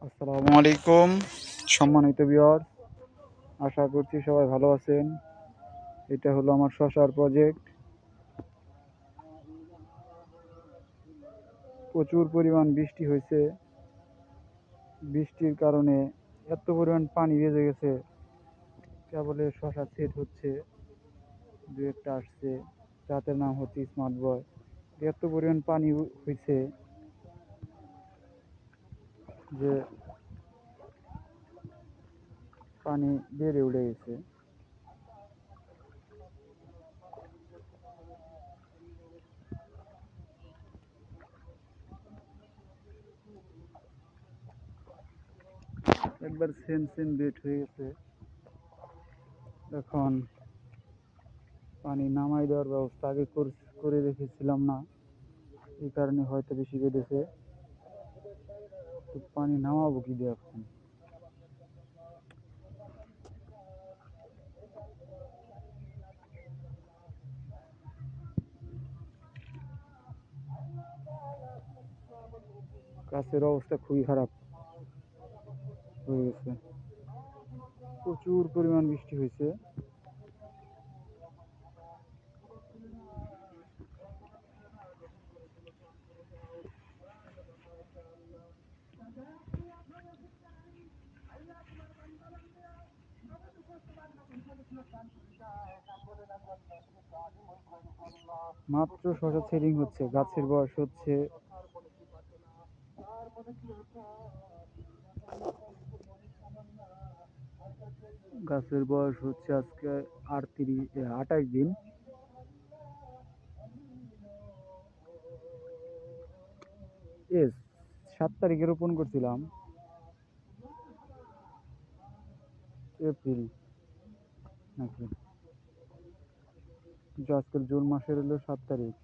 আসসালামু আলাইকুম সম্মানিত ভিউয়ার, আশা করছি সবাই ভালো আছেন। এটা হলো আমার শশার প্রজেক্ট। প্রচুর পরিমাণ বৃষ্টি হয়েছে। বৃষ্টির কারণে এত পরিমাণ পানি বেজে গেছে, কেবলে শশা সেট হচ্ছে। দু একটা আসছে, যাদের নাম হচ্ছে স্মার্ট বয়। এত পরিমাণ পানি হয়েছে যে পানি বেড়ে উঠে গেছে। একবার সেম সেম বেড হয়ে গেছে। এখন পানি নামাই দেওয়ার ব্যবস্থা আগে করে রেখেছিলাম না, এই কারণে হয়তো বেশি বেড়েছে। তো পানি নামাবো কি দিয়ে এখন? গাছের অবস্থা খুবই খারাপ হয়ে গেছে। প্রচুর পরিমাণ বৃষ্টি হয়েছে। মাত্র শশা সেলিং হচ্ছে, গাছের বয়স হচ্ছে আজকে 28 দিন। এস 7 তারিখে রোপণ করছিলাম, এপ্রিল নাকি, আজকের জুন মাসের হলো 7 তারিখ।